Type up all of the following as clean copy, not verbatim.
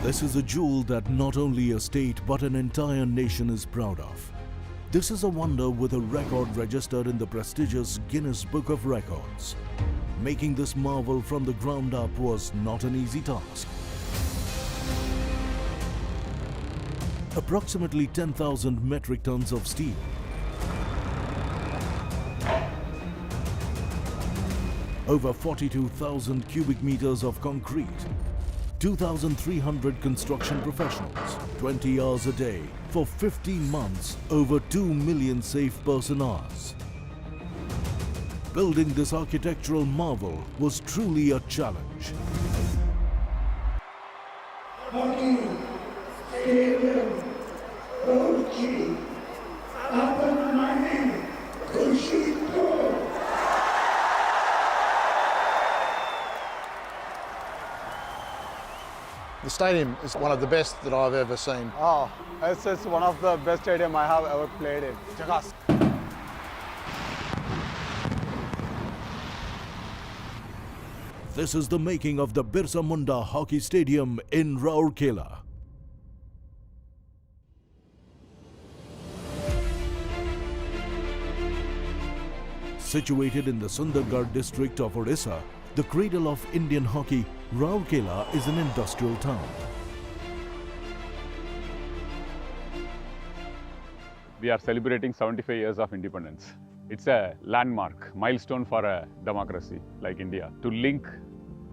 This is a jewel that not only a state but an entire nation is proud of. This is a wonder with a record registered in the prestigious Guinness Book of Records. Making this marvel from the ground up was not an easy task. Approximately 10,000 metric tons of steel, over 42,000 cubic meters of concrete, 2,300 construction professionals, 20 hours a day for 15 months, over 2 million safe person hours. Building this architectural marvel was truly a challenge. The stadium is one of the best that I've ever seen. Oh, it's one of the best stadium I have ever played in. Jagas. This is the making of the Birsa Munda Hockey Stadium in Rourkela. Situated in the Sundargarh district of Odisha, the cradle of Indian hockey, Rourkela is an industrial town. We are celebrating 75 years of independence. It's a landmark, milestone for a democracy like India to link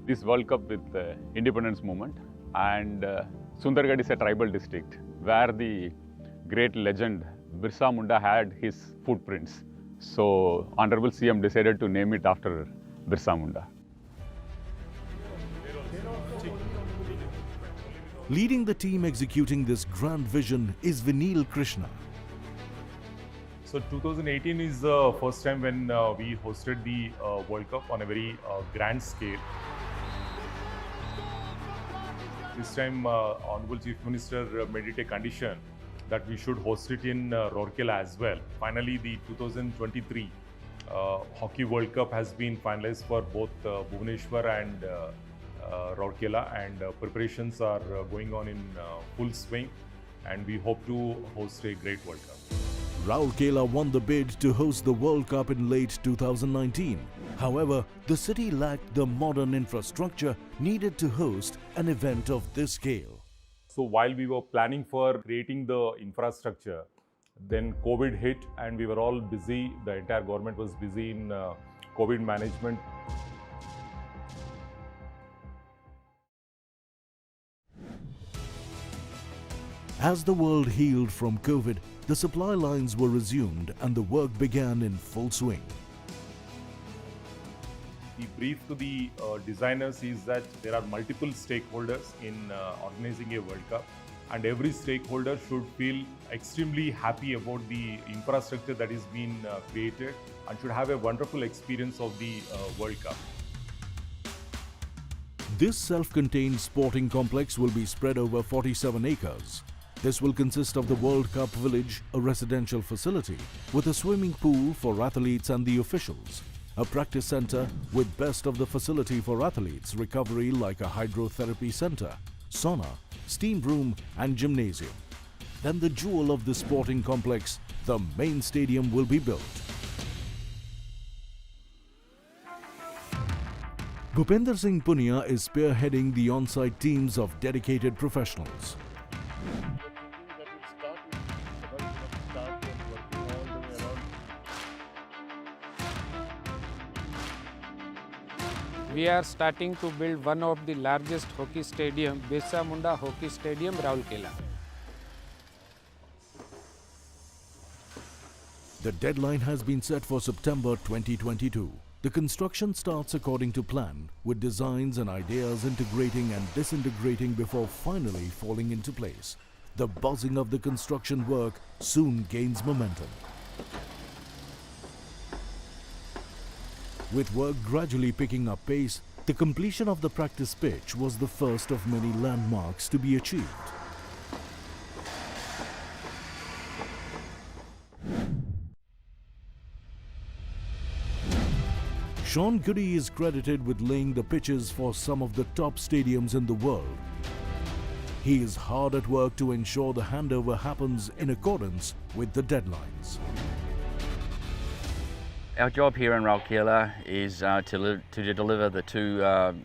this World Cup with the independence movement. And Sundargarh is a tribal district where the great legend Birsa Munda had his footprints. So Honorable CM decided to name it after Birsa Munda. Leading the team executing this grand vision is Vinil Krishna. So 2018 is the first time when we hosted the World Cup on a very grand scale. This time Honorable Chief Minister made it a condition that we should host it in Rourkela as well. Finally, the 2023 Hockey World Cup has been finalized for both Bhubaneswar and Rourkela, and preparations are going on in full swing, and we hope to host a great World Cup. Rourkela won the bid to host the World Cup in late 2019. However, the city lacked the modern infrastructure needed to host an event of this scale. So while we were planning for creating the infrastructure, then COVID hit and we were all busy. The entire government was busy in COVID management. As the world healed from COVID, the supply lines were resumed and the work began in full swing. The brief to the designers is that there are multiple stakeholders in organizing a World Cup, and every stakeholder should feel extremely happy about the infrastructure that is being created and should have a wonderful experience of the World Cup. This self-contained sporting complex will be spread over 47 acres. This will consist of the World Cup Village, a residential facility with a swimming pool for athletes and the officials, a practice center with best of the facility for athletes, recovery like a hydrotherapy center, sauna, steam room and gymnasium. Then the jewel of the sporting complex, the main stadium, will be built. Bhupender Singh Punia is spearheading the on-site teams of dedicated professionals. We are starting to build one of the largest hockey stadium, Birsa Munda Hockey Stadium, Rourkela. The deadline has been set for September 2022. The construction starts according to plan, with designs and ideas integrating and disintegrating before finally falling into place. The buzzing of the construction work soon gains momentum. With work gradually picking up pace, the completion of the practice pitch was the first of many landmarks to be achieved. Sean Goody is credited with laying the pitches for some of the top stadiums in the world. He is hard at work to ensure the handover happens in accordance with the deadlines. Our job here in Rourkela is to deliver the two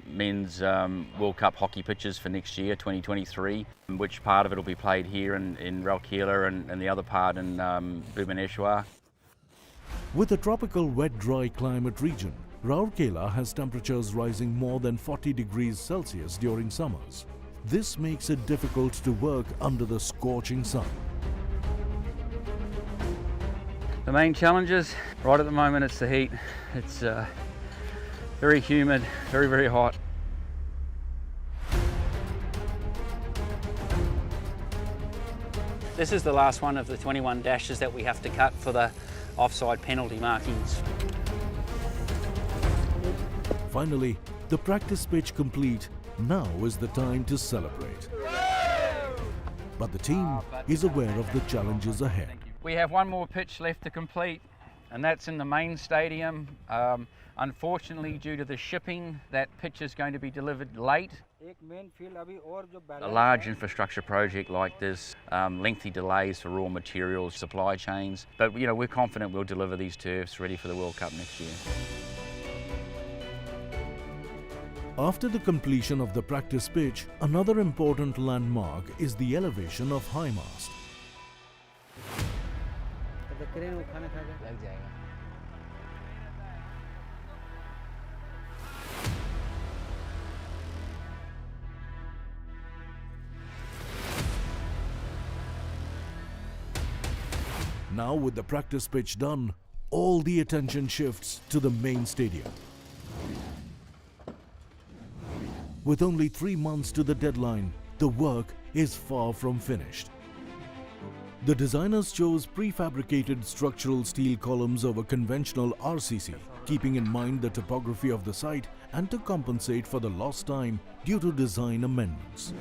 men's World Cup hockey pitches for next year, 2023, which part of it will be played here in Rourkela and the other part in Bhubaneswar. With a tropical wet-dry climate region, Rourkela has temperatures rising more than 40 degrees Celsius during summers. This makes it difficult to work under the scorching sun. The main challenges, right at the moment, it's the heat. It's very humid, very, very hot. This is the last one of the 21 dashes that we have to cut for the offside penalty markings. Finally, the practice pitch complete. Now is the time to celebrate. But the team is aware of the challenges ahead. We have one more pitch left to complete, and that's in the main stadium. Unfortunately, due to the shipping, that pitch is going to be delivered late. A large infrastructure project like this, lengthy delays for raw materials, supply chains, but we're confident we'll deliver these turfs ready for the World Cup next year. After the completion of the practice pitch, another important landmark is the elevation of high mast. Now with the practice pitch done, all the attention shifts to the main stadium. With only 3 months to the deadline, the work is far from finished. The designers chose prefabricated structural steel columns over conventional RCC, keeping in mind the topography of the site and to compensate for the lost time due to design amendments.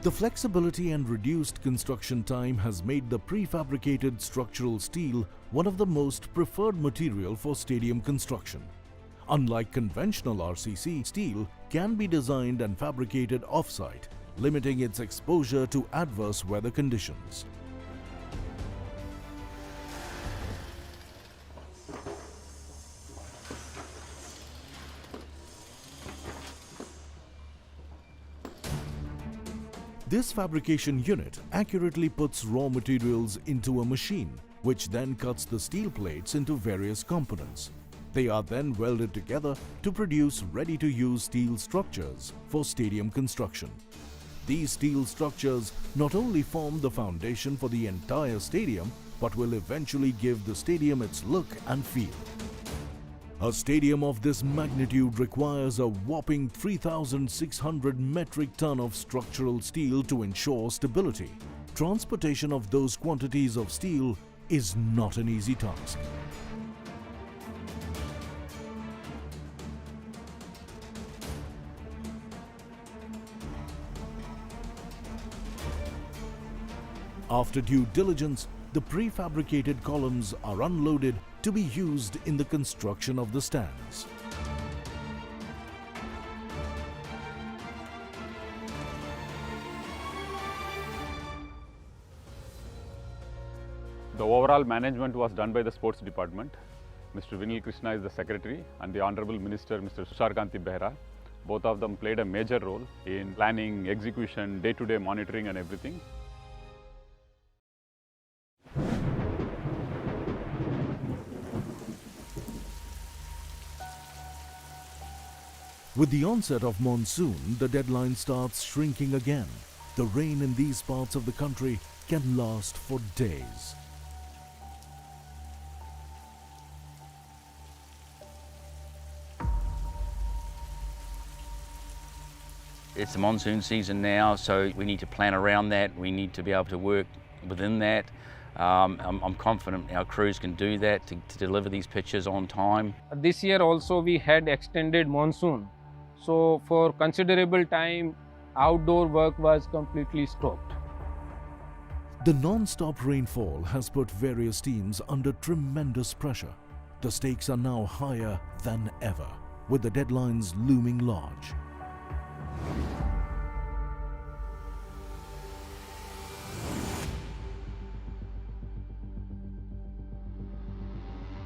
The flexibility and reduced construction time has made the prefabricated structural steel one of the most preferred material for stadium construction. Unlike conventional RCC, steel can be designed and fabricated off-site, limiting its exposure to adverse weather conditions. This fabrication unit accurately puts raw materials into a machine, which then cuts the steel plates into various components. They are then welded together to produce ready-to-use steel structures for stadium construction. These steel structures not only form the foundation for the entire stadium, but will eventually give the stadium its look and feel. A stadium of this magnitude requires a whopping 3,600 metric ton of structural steel to ensure stability. Transportation of those quantities of steel is not an easy task. After due diligence, the prefabricated columns are unloaded to be used in the construction of the stands. The overall management was done by the sports department. Mr. Vinil Krishna is the secretary, and the Honorable Minister, Mr. Tushar Behra. Both of them played a major role in planning, execution, day-to-day monitoring and everything. With the onset of monsoon, the deadline starts shrinking again. The rain in these parts of the country can last for days. It's the monsoon season now, so we need to plan around that. We need to be able to work within that. I'm confident our crews can do that to deliver these pitches on time. This year also we had extended monsoon. So for considerable time, outdoor work was completely stopped. The non-stop rainfall has put various teams under tremendous pressure. The stakes are now higher than ever. with the deadlines looming large.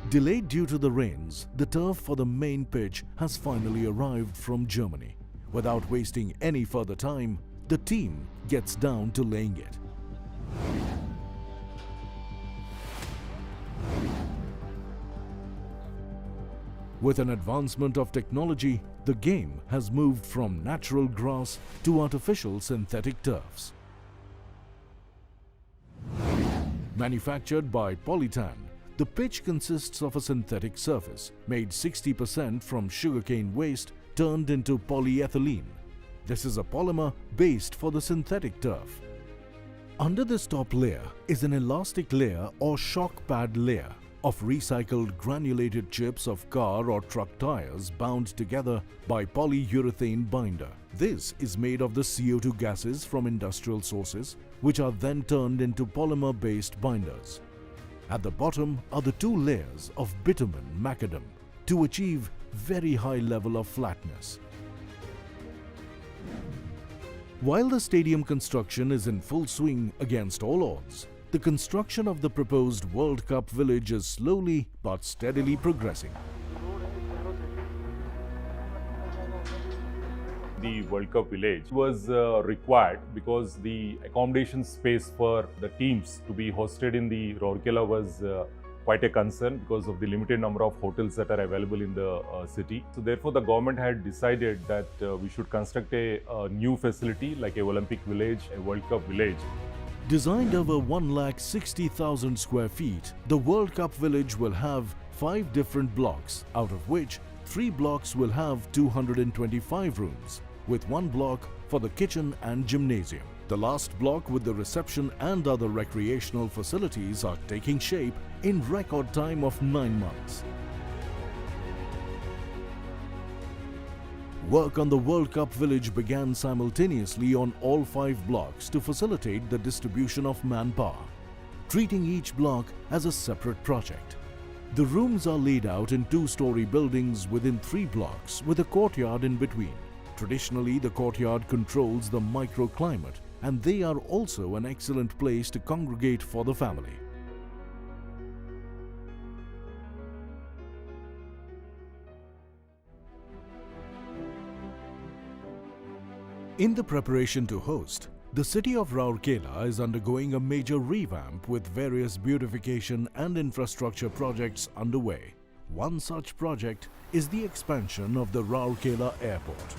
Delayed due to the rains, the turf for the main pitch has finally arrived from Germany. Without wasting any further time, the team gets down to laying it. With an advancement of technology, the game has moved from natural grass to artificial synthetic turfs. Manufactured by Polytan, the pitch consists of a synthetic surface made 60% from sugarcane waste turned into polyethylene. This is a polymer based for the synthetic turf. Under this top layer is an elastic layer or shock pad layer of recycled granulated chips of car or truck tires bound together by polyurethane binder. This is made of the CO2 gases from industrial sources, which are then turned into polymer-based binders. At the bottom are the two layers of bitumen macadam to achieve very high level of flatness. While the stadium construction is in full swing against all odds, the construction of the proposed World Cup village is slowly but steadily progressing. The World Cup village was required because the accommodation space for the teams to be hosted in the Rourkela was quite a concern because of the limited number of hotels that are available in the city. So therefore the government had decided that we should construct a new facility like a Olympic village, a World Cup village. Designed over 160,000 square feet, the World Cup village will have 5 different blocks, out of which 3 blocks will have 225 rooms, with 1 block for the kitchen and gymnasium. The last block with the reception and other recreational facilities are taking shape in record time of 9 months. Work on the World Cup village began simultaneously on all 5 blocks to facilitate the distribution of manpower, treating each block as a separate project. The rooms are laid out in 2-story buildings within 3 blocks with a courtyard in between. Traditionally, the courtyard controls the microclimate, and they are also an excellent place to congregate for the family. In the preparation to host, the city of Rourkela is undergoing a major revamp with various beautification and infrastructure projects underway. One such project is the expansion of the Rourkela airport.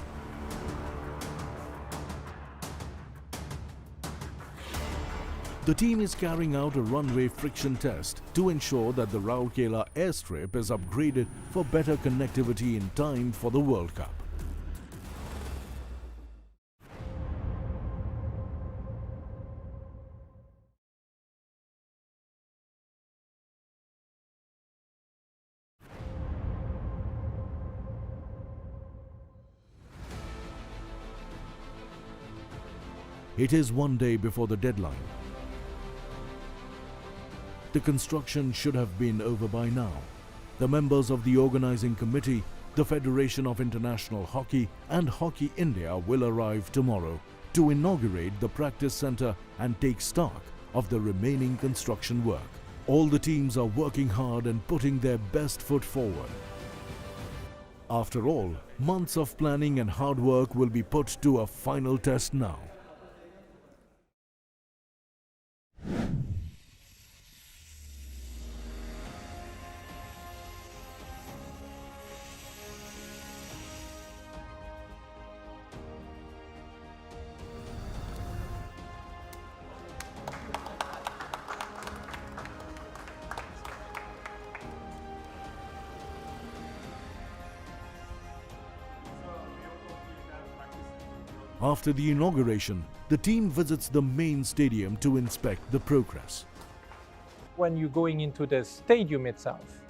The team is carrying out a runway friction test to ensure that the Rourkela airstrip is upgraded for better connectivity in time for the World Cup. It is one day before the deadline. The construction should have been over by now. The members of the organizing committee, the Federation of International Hockey and Hockey India will arrive tomorrow to inaugurate the practice center and take stock of the remaining construction work. All the teams are working hard and putting their best foot forward. After all, months of planning and hard work will be put to a final test now. After the inauguration, the team visits the main stadium to inspect the progress. When you're going into the stadium itself,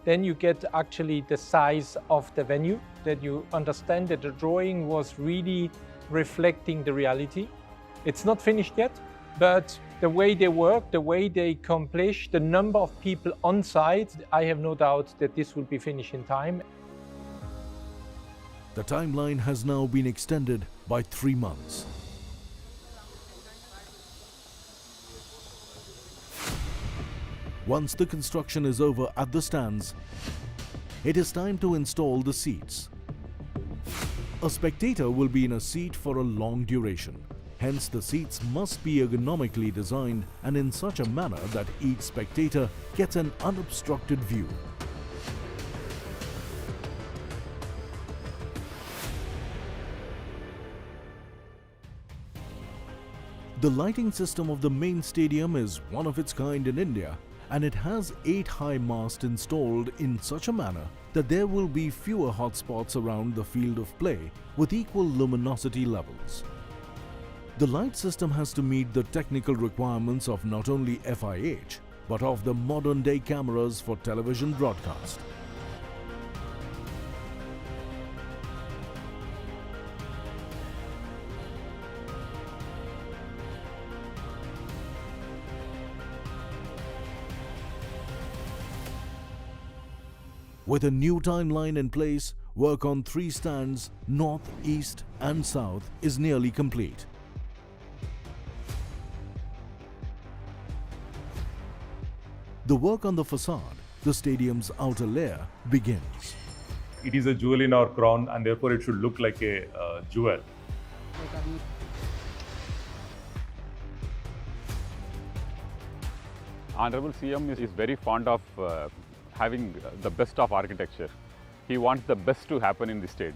then you get actually the size of the venue, that you understand that the drawing was really reflecting the reality. It's not finished yet, but the way they work, the way they accomplish, the number of people on site, I have no doubt that this will be finished in time. The timeline has now been extended by 3 months. Once the construction is over at the stands, it is time to install the seats. A spectator will be in a seat for a long duration. Hence, the seats must be ergonomically designed and in such a manner that each spectator gets an unobstructed view. The lighting system of the main stadium is one of its kind in India, and it has 8 high masts installed in such a manner that there will be fewer hotspots around the field of play with equal luminosity levels. The light system has to meet the technical requirements of not only FIH but of the modern day cameras for television broadcast. With a new timeline in place, work on 3 stands, north, east and south, is nearly complete. The work on the facade, the stadium's outer layer, begins. It is a jewel in our crown, and therefore it should look like a jewel. Honorable CM is very fond of having the best of architecture. He wants the best to happen in the state.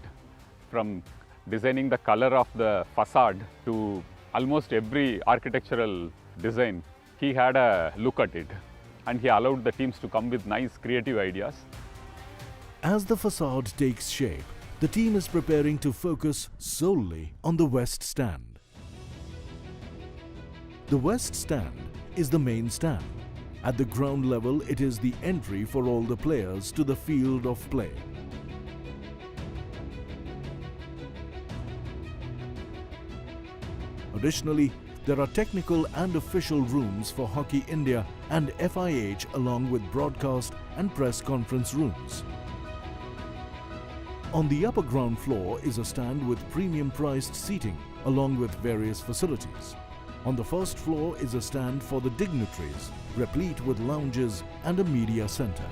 From designing the color of the facade to almost every architectural design, he had a look at it, and he allowed the teams to come with nice creative ideas. As the facade takes shape, the team is preparing to focus solely on the west stand. The west stand is the main stand. At the ground level, it is the entry for all the players to the field of play. Additionally, there are technical and official rooms for Hockey India and FIH, along with broadcast and press conference rooms. On the upper ground floor is a stand with premium priced seating along with various facilities. On the first floor is a stand for the dignitaries, replete with lounges and a media center.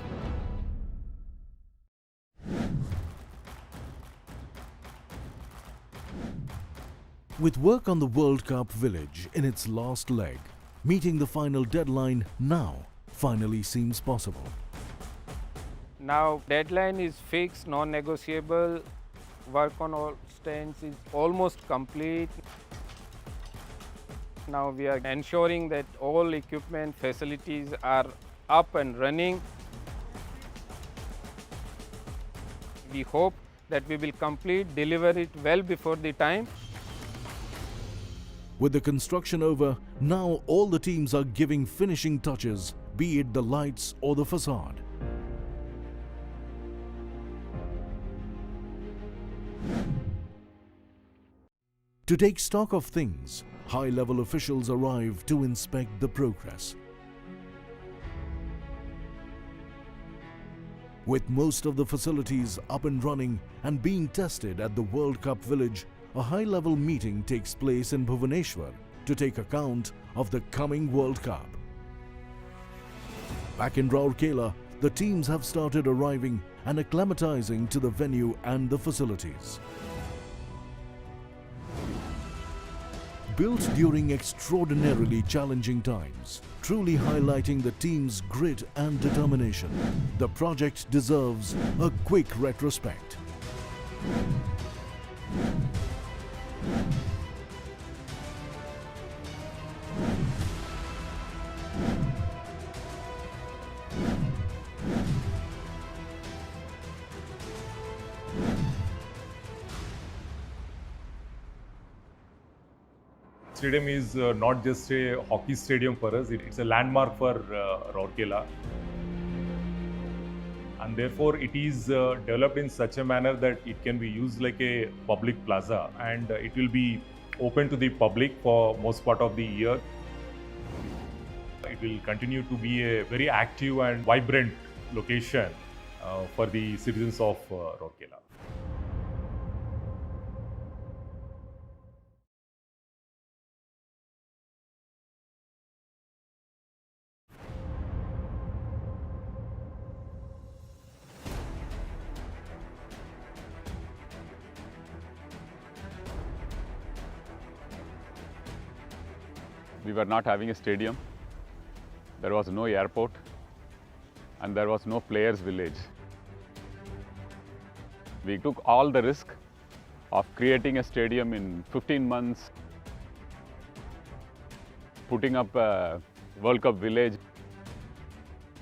With work on the World Cup village in its last leg, meeting the final deadline now finally seems possible. Now deadline is fixed, non-negotiable. Work on all stands is almost complete. Now we are ensuring that all equipment facilities are up and running. We hope that we will deliver it well before the time. With the construction over, now all the teams are giving finishing touches, be it the lights or the facade. To take stock of things, high-level officials arrive to inspect the progress. With most of the facilities up and running and being tested at the World Cup village, a high-level meeting takes place in Bhubaneswar to take account of the coming World Cup. Back in Rourkela, the teams have started arriving and acclimatizing to the venue and the facilities. Built during extraordinarily challenging times, truly highlighting the team's grit and determination, the project deserves a quick retrospect. Stadium is not just a hockey stadium for us, it's a landmark for Rourkela. And therefore it is developed in such a manner that it can be used like a public plaza, and it will be open to the public for most part of the year. It will continue to be a very active and vibrant location for the citizens of Rourkela. we were not having a stadium, there was no airport, and there was no players' village. We took all the risk of creating a stadium in 15 months, putting up a World Cup village,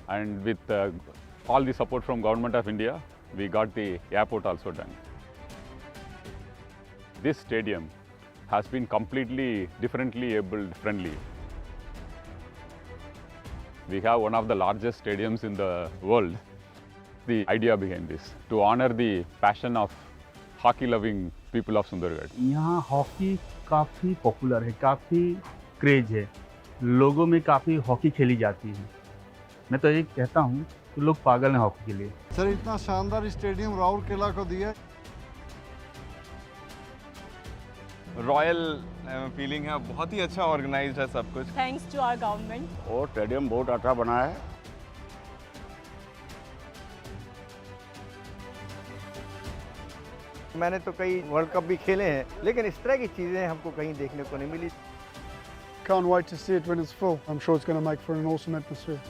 and with all the support from Government of India, we got the airport also done. This stadium has been completely differently abled friendly. We have one of the largest stadiums in the world. The idea behind this, to honor the passion of hockey loving people of Sundargarh. यहाँ hockey काफ़ी popular है, काफ़ी craze है, लोगों में काफ़ी hockey खेली जाती है। मैं तो ये कहता हूँ कि लोग पागल हैं हॉकी के लिए। सर इतना शानदार स्टेडियम राउरकेला को दिया। रॉयल फीलिंग है, बहुत ही अच्छा ऑर्गेनाइज्ड है सब कुछ। Thanks to our government. और स्टेडियम बहुत अच्छा बना है। मैंने तो कई वर्ल्ड कप भी खेले हैं, लेकिन इस तरह की चीजें हमको कहीं देखने को नहीं मिली। Can't wait to see it when it's full. I'm sure it's going to make for an awesome atmosphere.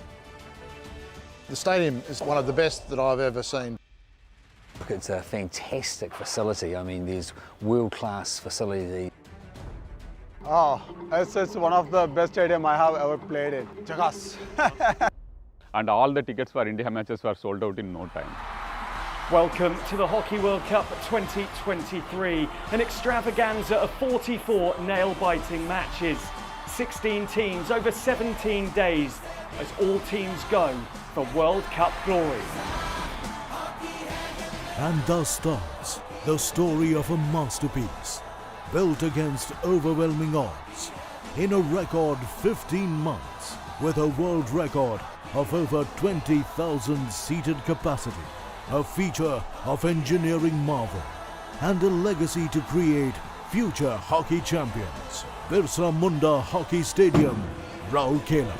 The stadium is one of the best that I've ever seen. It's a fantastic facility. I mean, there's world-class facility. Oh, it's one of the best stadium I have ever played in. Jagas. And all the tickets for India matches were sold out in no time. Welcome to the Hockey World Cup 2023, an extravaganza of 44 nail-biting matches. 16 teams over 17 days as all teams go for World Cup glory. And thus starts the story of a masterpiece, built against overwhelming odds, in a record 15 months, with a world record of over 20,000 seated capacity, a feature of engineering marvel, and a legacy to create future hockey champions. Birsa Munda Hockey Stadium, Rourkela.